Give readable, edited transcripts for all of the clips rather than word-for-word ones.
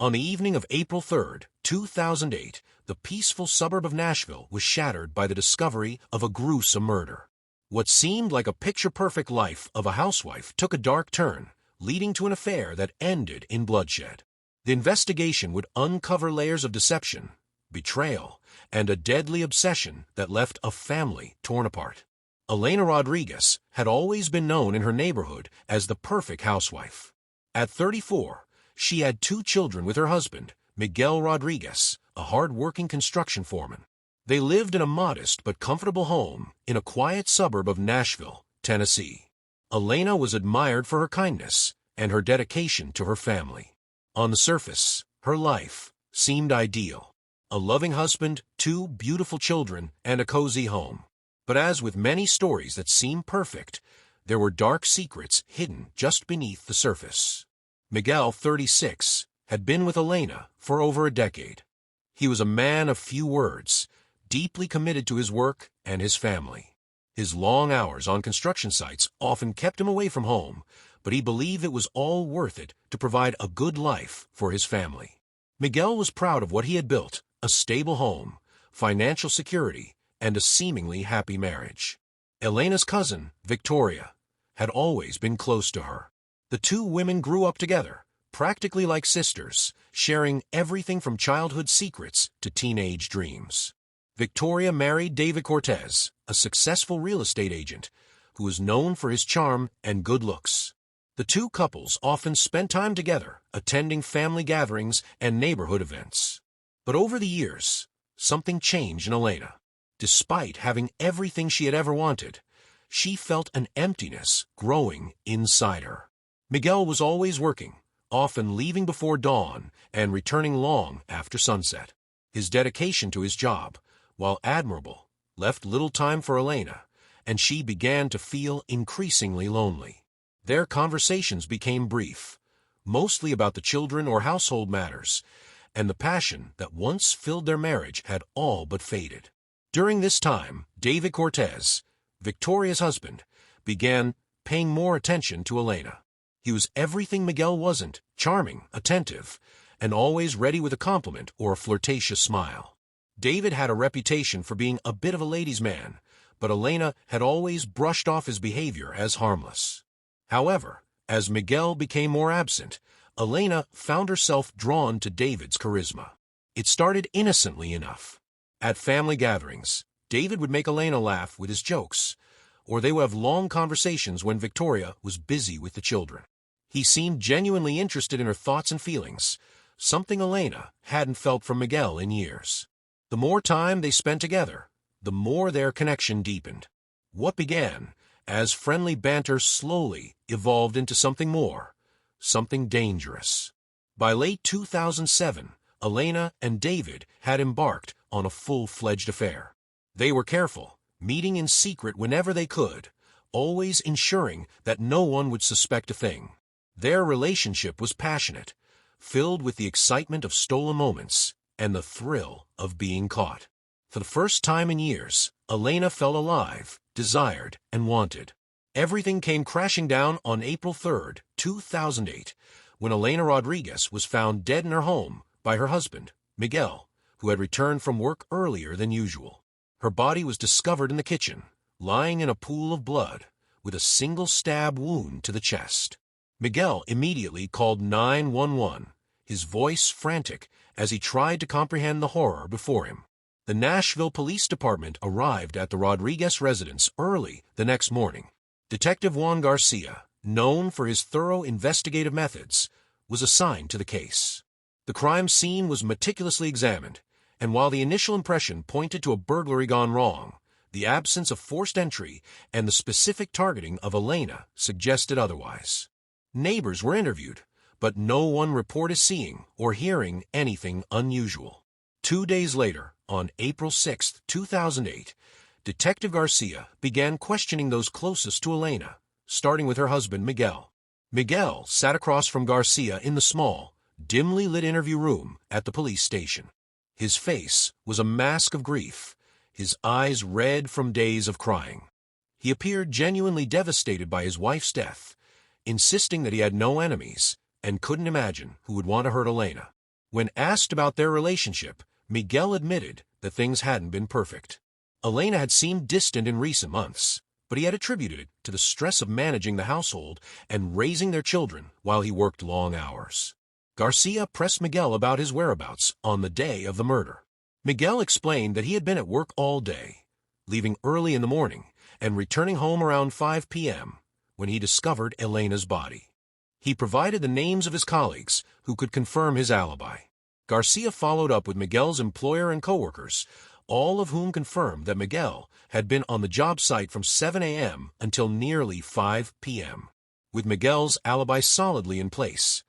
On the evening of April 3rd, 2008, the peaceful suburb of Nashville was shattered by the discovery of a gruesome murder. What seemed like a picture-perfect life of a housewife took a dark turn, leading to an affair that ended in bloodshed. The investigation would uncover layers of deception, betrayal, and a deadly obsession that left a family torn apart. Elena Rodriguez had always been known in her neighborhood as the perfect housewife. At 34, she had 2 children with her husband, Miguel Rodriguez, a hard-working construction foreman. They lived in a modest but comfortable home in a quiet suburb of Nashville, Tennessee. Elena was admired for her kindness and her dedication to her family. On the surface, her life seemed ideal. A loving husband, 2 beautiful children, and a cozy home. But as with many stories that seem perfect, there were dark secrets hidden just beneath the surface. Miguel, 36, had been with Elena for over a decade. He was a man of few words, deeply committed to his work and his family. His long hours on construction sites often kept him away from home, but he believed it was all worth it to provide a good life for his family. Miguel was proud of what he had built, a stable home, financial security, and a seemingly happy marriage. Elena's cousin, Victoria, had always been close to her. The 2 women grew up together, practically like sisters, sharing everything from childhood secrets to teenage dreams. Victoria married David Cortez, a successful real estate agent who was known for his charm and good looks. The 2 couples often spent time together, attending family gatherings and neighborhood events. But over the years, something changed in Elena. Despite having everything she had ever wanted, she felt an emptiness growing inside her. Miguel was always working, often leaving before dawn and returning long after sunset. His dedication to his job, while admirable, left little time for Elena, and she began to feel increasingly lonely. Their conversations became brief, mostly about the children or household matters, and the passion that once filled their marriage had all but faded. During this time, David Cortez, Victoria's husband, began paying more attention to Elena. He was everything Miguel wasn't, charming, attentive, and always ready with a compliment or a flirtatious smile. David had a reputation for being a bit of a ladies' man, but Elena had always brushed off his behavior as harmless. However, as Miguel became more absent, Elena found herself drawn to David's charisma. It started innocently enough. At family gatherings, David would make Elena laugh with his jokes, or they would have long conversations when Victoria was busy with the children. He seemed genuinely interested in her thoughts and feelings, something Elena hadn't felt from Miguel in years. The more time they spent together, the more their connection deepened. What began as friendly banter slowly evolved into something more, something dangerous. By late 2007, Elena and David had embarked on a full-fledged affair. They were careful, meeting in secret whenever they could, always ensuring that no one would suspect a thing. Their relationship was passionate, filled with the excitement of stolen moments and the thrill of being caught. For the first time in years, Elena felt alive, desired, and wanted. Everything came crashing down on April 3rd, 2008, when Elena Rodriguez was found dead in her home by her husband, Miguel, who had returned from work earlier than usual. Her body was discovered in the kitchen, lying in a pool of blood, with a single stab wound to the chest. Miguel immediately called 911, his voice frantic as he tried to comprehend the horror before him. The Nashville Police Department arrived at the Rodriguez residence early the next morning. Detective Juan Garcia, known for his thorough investigative methods, was assigned to the case. The crime scene was meticulously examined, and while the initial impression pointed to a burglary gone wrong, the absence of forced entry and the specific targeting of Elena suggested otherwise. Neighbors were interviewed, but no one reported seeing or hearing anything unusual. 2 days later, on April 6, 2008, Detective Garcia began questioning those closest to Elena, starting with her husband, Miguel. Miguel sat across from Garcia in the small, dimly lit interview room at the police station. His face was a mask of grief, his eyes red from days of crying. He appeared genuinely devastated by his wife's death, insisting that he had no enemies and couldn't imagine who would want to hurt Elena. When asked about their relationship, Miguel admitted that things hadn't been perfect. Elena had seemed distant in recent months, but he had attributed it to the stress of managing the household and raising their children while he worked long hours. Garcia pressed Miguel about his whereabouts on the day of the murder. Miguel explained that he had been at work all day, leaving early in the morning and returning home around 5 p.m. when he discovered Elena's body. He provided the names of his colleagues who could confirm his alibi. Garcia followed up with Miguel's employer and coworkers, all of whom confirmed that Miguel had been on the job site from 7 a.m. until nearly 5 p.m. With Miguel's alibi solidly in place,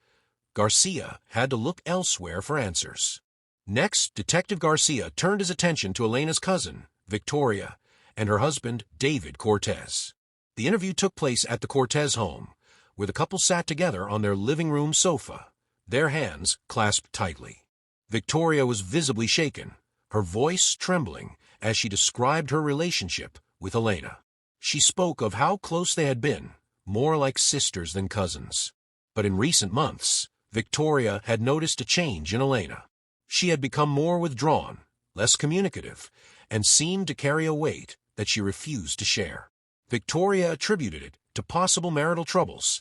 Garcia had to look elsewhere for answers. Next, Detective Garcia turned his attention to Elena's cousin, Victoria, and her husband, David Cortez. The interview took place at the Cortez home, where the couple sat together on their living room sofa, their hands clasped tightly. Victoria was visibly shaken, her voice trembling as she described her relationship with Elena. She spoke of how close they had been, more like sisters than cousins. But in recent months, Victoria had noticed a change in Elena. She had become more withdrawn, less communicative, and seemed to carry a weight that she refused to share. Victoria attributed it to possible marital troubles,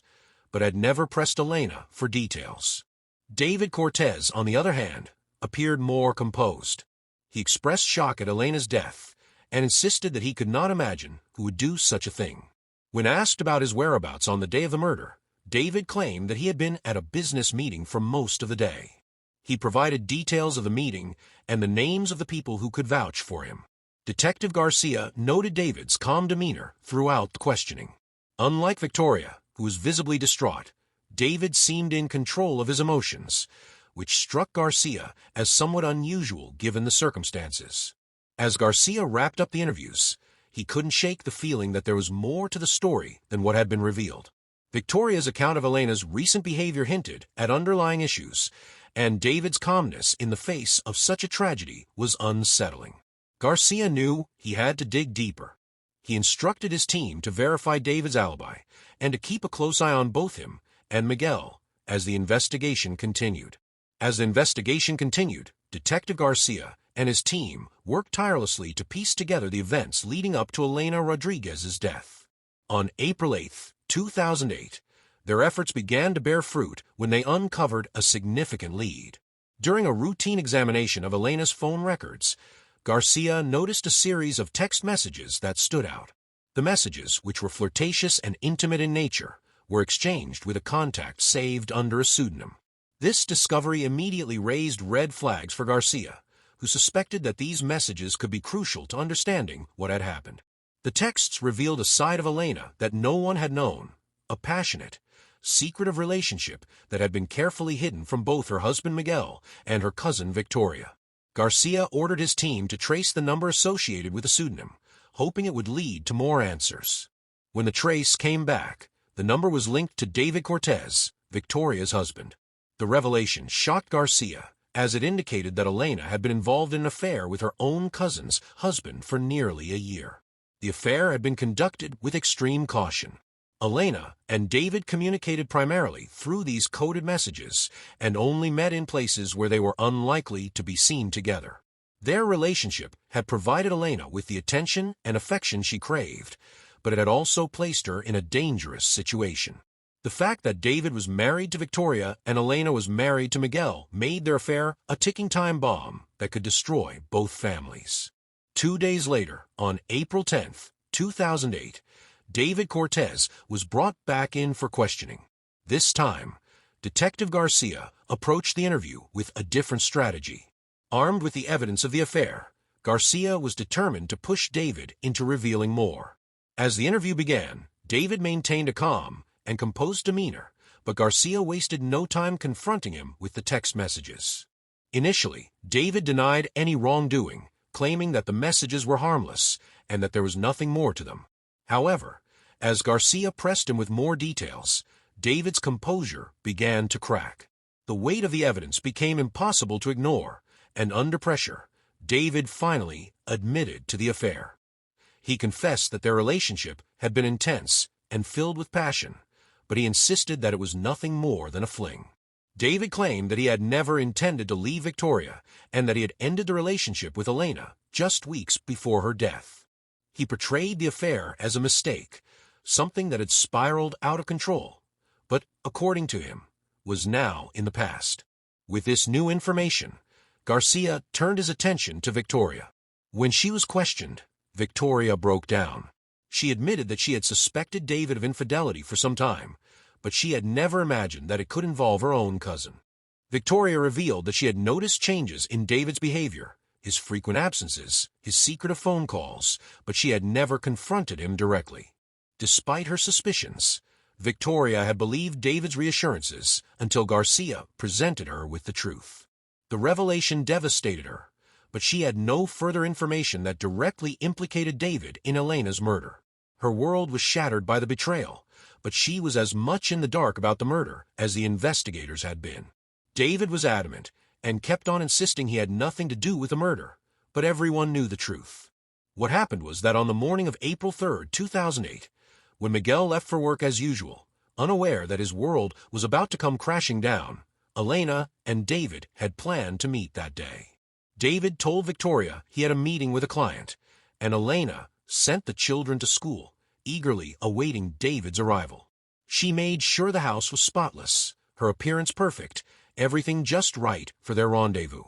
but had never pressed Elena for details. David Cortez, on the other hand, appeared more composed. He expressed shock at Elena's death and insisted that he could not imagine who would do such a thing. When asked about his whereabouts on the day of the murder, David claimed that he had been at a business meeting for most of the day. He provided details of the meeting and the names of the people who could vouch for him. Detective Garcia noted David's calm demeanor throughout the questioning. Unlike Victoria, who was visibly distraught, David seemed in control of his emotions, which struck Garcia as somewhat unusual given the circumstances. As Garcia wrapped up the interviews, he couldn't shake the feeling that there was more to the story than what had been revealed. Victoria's account of Elena's recent behavior hinted at underlying issues, and David's calmness in the face of such a tragedy was unsettling. Garcia knew he had to dig deeper. He instructed his team to verify David's alibi and to keep a close eye on both him and Miguel as the investigation continued. As the investigation continued, Detective Garcia and his team worked tirelessly to piece together the events leading up to Elena Rodriguez's death. On April 8, 2008, their efforts began to bear fruit when they uncovered a significant lead. During a routine examination of Elena's phone records, Garcia noticed a series of text messages that stood out. The messages, which were flirtatious and intimate in nature, were exchanged with a contact saved under a pseudonym. This discovery immediately raised red flags for Garcia, who suspected that these messages could be crucial to understanding what had happened. The texts revealed a side of Elena that no one had known, a passionate, secretive relationship that had been carefully hidden from both her husband Miguel and her cousin Victoria. Garcia ordered his team to trace the number associated with the pseudonym, hoping it would lead to more answers. When the trace came back, the number was linked to David Cortez, Victoria's husband. The revelation shocked Garcia, as it indicated that Elena had been involved in an affair with her own cousin's husband for nearly a year. The affair had been conducted with extreme caution. Elena and David communicated primarily through these coded messages and only met in places where they were unlikely to be seen together. Their relationship had provided Elena with the attention and affection she craved, but it had also placed her in a dangerous situation. The fact that David was married to Victoria and Elena was married to Miguel made their affair a ticking time bomb that could destroy both families. 2 days later, on April 10, 2008, David Cortez was brought back in for questioning. This time, Detective Garcia approached the interview with a different strategy. Armed with the evidence of the affair, Garcia was determined to push David into revealing more. As the interview began, David maintained a calm and composed demeanor, but Garcia wasted no time confronting him with the text messages. Initially, David denied any wrongdoing, claiming that the messages were harmless and that there was nothing more to them. However, as Garcia pressed him with more details, David's composure began to crack. The weight of the evidence became impossible to ignore, and under pressure, David finally admitted to the affair. He confessed that their relationship had been intense and filled with passion, but he insisted that it was nothing more than a fling. David claimed that he had never intended to leave Victoria and that he had ended the relationship with Elena just weeks before her death. He portrayed the affair as a mistake, something that had spiraled out of control, but, according to him, was now in the past. With this new information, Garcia turned his attention to Victoria. When she was questioned, Victoria broke down. She admitted that she had suspected David of infidelity for some time, but she had never imagined that it could involve her own cousin. Victoria revealed that she had noticed changes in David's behavior, his frequent absences, his secretive phone calls, but she had never confronted him directly. Despite her suspicions, Victoria had believed David's reassurances until Garcia presented her with the truth. The revelation devastated her, but she had no further information that directly implicated David in Elena's murder. Her world was shattered by the betrayal, but she was as much in the dark about the murder as the investigators had been. David was adamant and kept on insisting he had nothing to do with the murder, but everyone knew the truth. What happened was that on the morning of April 3, 2008, when Miguel left for work as usual, unaware that his world was about to come crashing down, Elena and David had planned to meet that day. David told Victoria he had a meeting with a client, and Elena sent the children to school, eagerly awaiting David's arrival. She made sure the house was spotless, her appearance perfect, everything just right for their rendezvous.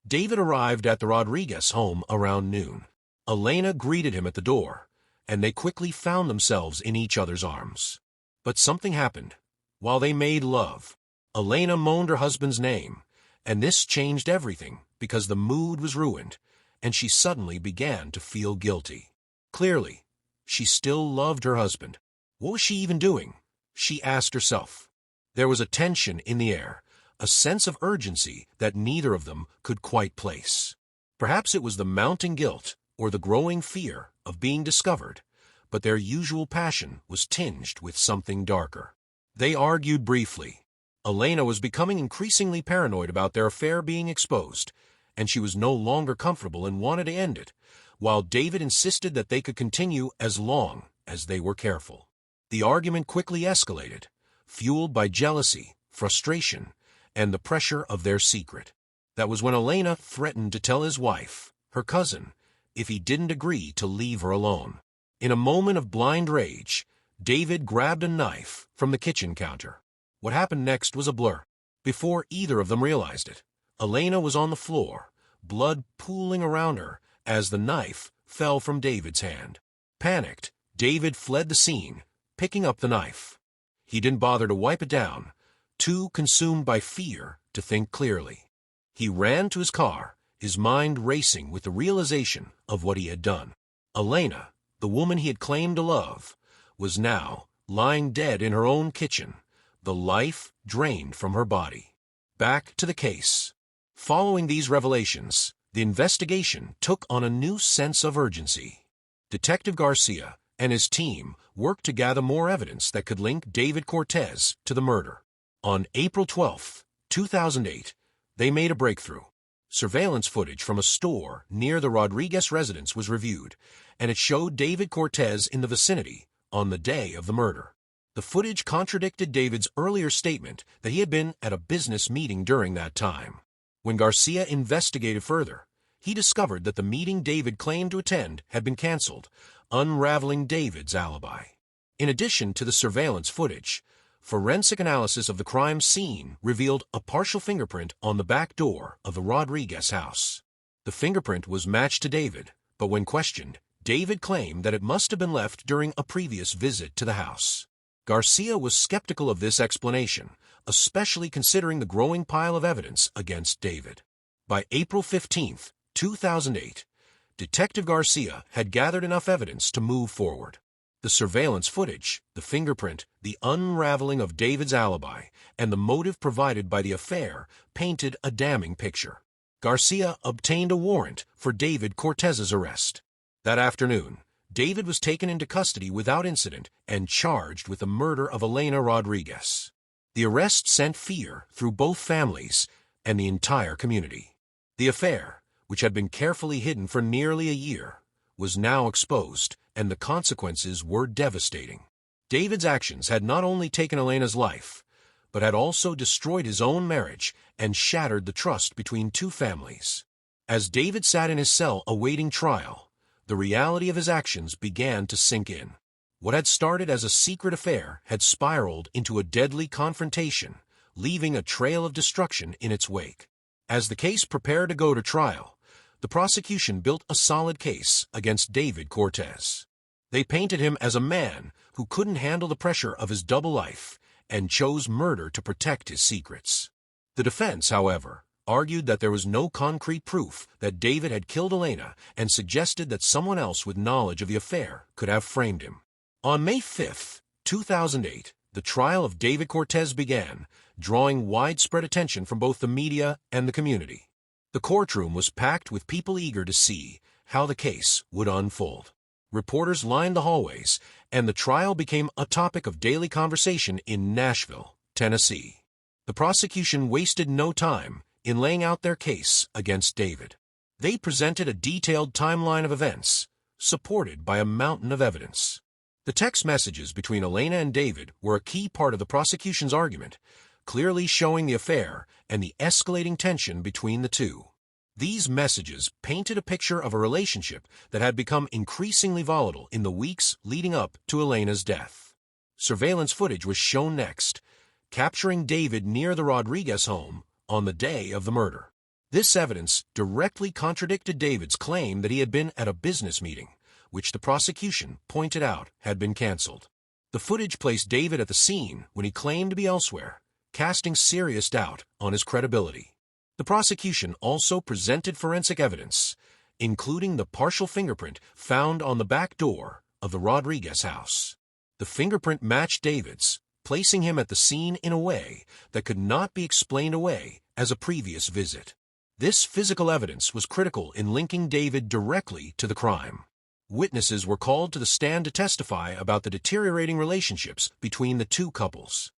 David arrived at the Rodriguez home around noon. Elena greeted him at the door, and they quickly found themselves in each other's arms. But something happened. While they made love, Elena moaned her husband's name, and this changed everything because the mood was ruined, and she suddenly began to feel guilty. Clearly, she still loved her husband. What was she even doing? She asked herself. There was a tension in the air, a sense of urgency that neither of them could quite place. Perhaps it was the mounting guilt or the growing fear of being discovered, but their usual passion was tinged with something darker. They argued briefly. Elena was becoming increasingly paranoid about their affair being exposed, and she was no longer comfortable and wanted to end it, while David insisted that they could continue as long as they were careful. The argument quickly escalated, fueled by jealousy, frustration, and the pressure of their secret. That was when Elena threatened to tell his wife, her cousin, if he didn't agree to leave her alone. In a moment of blind rage, David grabbed a knife from the kitchen counter. What happened next was a blur. Before either of them realized it, Elena was on the floor, blood pooling around her as the knife fell from David's hand. Panicked, David fled the scene, picking up the knife. He didn't bother to wipe it down, too consumed by fear to think clearly. He ran to his car, his mind racing with the realization of what he had done. Elena, the woman he had claimed to love, was now lying dead in her own kitchen, the life drained from her body. Back to the case. Following these revelations, the investigation took on a new sense of urgency. Detective Garcia and his team worked to gather more evidence that could link David Cortez to the murder. On April 12, 2008, they made a breakthrough. Surveillance footage from a store near the Rodriguez residence was reviewed, and it showed David Cortez in the vicinity on the day of the murder. The footage contradicted David's earlier statement that he had been at a business meeting during that time. When Garcia investigated further, he discovered that the meeting David claimed to attend had been canceled, unraveling David's alibi. In addition to the surveillance footage, forensic analysis of the crime scene revealed a partial fingerprint on the back door of the Rodriguez house. The fingerprint was matched to David, but when questioned, David claimed that it must have been left during a previous visit to the house. Garcia was skeptical of this explanation, especially considering the growing pile of evidence against David. By April 15, 2008, Detective Garcia had gathered enough evidence to move forward. The surveillance footage, the fingerprint, the unraveling of David's alibi, and the motive provided by the affair painted a damning picture. Garcia obtained a warrant for David Cortez's arrest. That afternoon, David was taken into custody without incident and charged with the murder of Elena Rodriguez. The arrest sent fear through both families and the entire community. The affair, which had been carefully hidden for nearly a year, was now exposed, and the consequences were devastating. David's actions had not only taken Elena's life, but had also destroyed his own marriage and shattered the trust between two families. As David sat in his cell awaiting trial, the reality of his actions began to sink in. What had started as a secret affair had spiraled into a deadly confrontation, leaving a trail of destruction in its wake. As the case prepared to go to trial, the prosecution built a solid case against David Cortez. They painted him as a man who couldn't handle the pressure of his double life and chose murder to protect his secrets. The defense, however, argued that there was no concrete proof that David had killed Elena and suggested that someone else with knowledge of the affair could have framed him. On May 5, 2008, the trial of David Cortez began, drawing widespread attention from both the media and the community. The courtroom was packed with people eager to see how the case would unfold. Reporters lined the hallways, and the trial became a topic of daily conversation in Nashville, Tennessee. The prosecution wasted no time in laying out their case against David. They presented a detailed timeline of events, supported by a mountain of evidence. The text messages between Elena and David were a key part of the prosecution's argument, clearly showing the affair and the escalating tension between the two. These messages painted a picture of a relationship that had become increasingly volatile in the weeks leading up to Elena's death. Surveillance footage was shown next, capturing David near the Rodriguez home on the day of the murder. This evidence directly contradicted David's claim that he had been at a business meeting, which the prosecution pointed out had been canceled. The footage placed David at the scene when he claimed to be elsewhere, casting serious doubt on his credibility. The prosecution also presented forensic evidence, including the partial fingerprint found on the back door of the Rodriguez house. The fingerprint matched David's, placing him at the scene in a way that could not be explained away as a previous visit. This physical evidence was critical in linking David directly to the crime. Witnesses were called to the stand to testify about the deteriorating relationships between the two couples.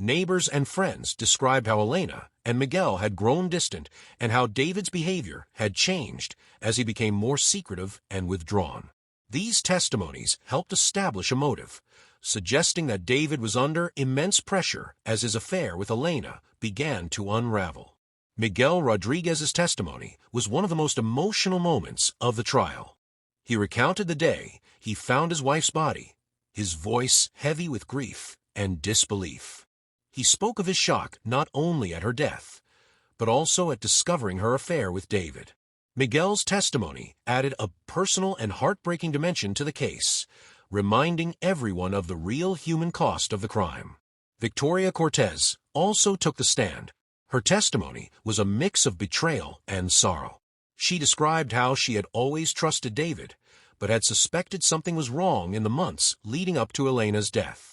Neighbors and friends described how Elena and Miguel had grown distant and how David's behavior had changed as he became more secretive and withdrawn. These testimonies helped establish a motive, suggesting that David was under immense pressure as his affair with Elena began to unravel. Miguel Rodriguez's testimony was one of the most emotional moments of the trial. He recounted the day he found his wife's body, his voice heavy with grief and disbelief. He spoke of his shock not only at her death, but also at discovering her affair with David. Miguel's testimony added a personal and heartbreaking dimension to the case, reminding everyone of the real human cost of the crime. Victoria Cortez also took the stand. Her testimony was a mix of betrayal and sorrow. She described how she had always trusted David, but had suspected something was wrong in the months leading up to Elena's death.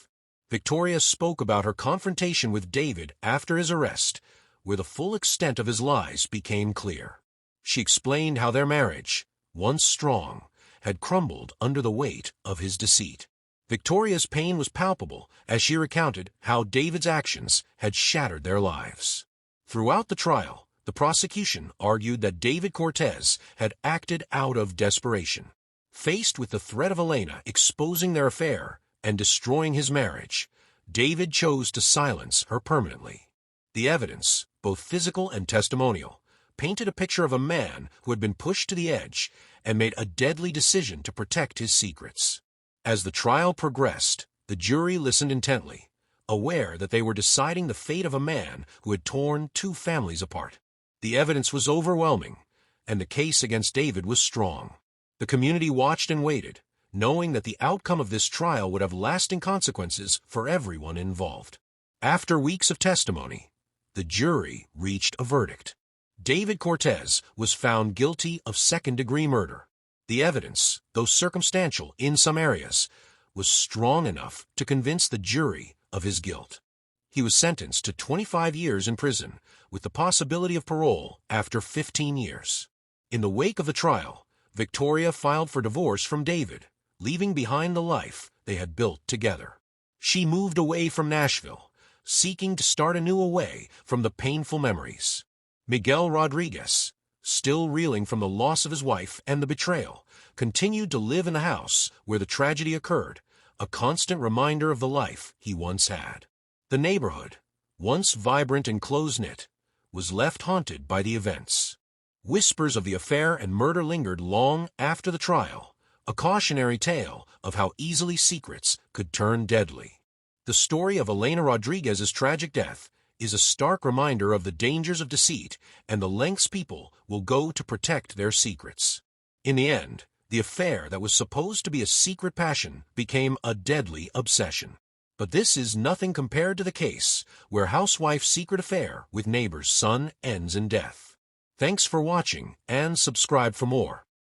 Victoria spoke about her confrontation with David after his arrest, where the full extent of his lies became clear. She explained how their marriage, once strong, had crumbled under the weight of his deceit. Victoria's pain was palpable as she recounted how David's actions had shattered their lives. Throughout the trial, the prosecution argued that David Cortez had acted out of desperation. Faced with the threat of Elena exposing their affair and destroying his marriage, David chose to silence her permanently. The evidence, both physical and testimonial, painted a picture of a man who had been pushed to the edge and made a deadly decision to protect his secrets. As the trial progressed, the jury listened intently, aware that they were deciding the fate of a man who had torn two families apart. The evidence was overwhelming, and the case against David was strong. The community watched and waited, knowing that the outcome of this trial would have lasting consequences for everyone involved. After weeks of testimony, the jury reached a verdict. David Cortez was found guilty of second-degree murder. The evidence, though circumstantial in some areas, was strong enough to convince the jury of his guilt. He was sentenced to 25 years in prison, with the possibility of parole after 15 years. In the wake of the trial, Victoria filed for divorce from David, leaving behind the life they had built together. She moved away from Nashville, seeking to start anew away from the painful memories. Miguel Rodriguez, still reeling from the loss of his wife and the betrayal, continued to live in the house where the tragedy occurred, a constant reminder of the life he once had. The neighborhood, once vibrant and close-knit, was left haunted by the events. Whispers of the affair and murder lingered long after the trial, a cautionary tale of how easily secrets could turn deadly. The story of Elena Rodriguez's tragic death is a stark reminder of the dangers of deceit and the lengths people will go to protect their secrets. In the end, the affair that was supposed to be a secret passion became a deadly obsession. But this is nothing compared to the case where housewife's secret affair with neighbor's son ends in death. Thanks for watching and subscribe for more.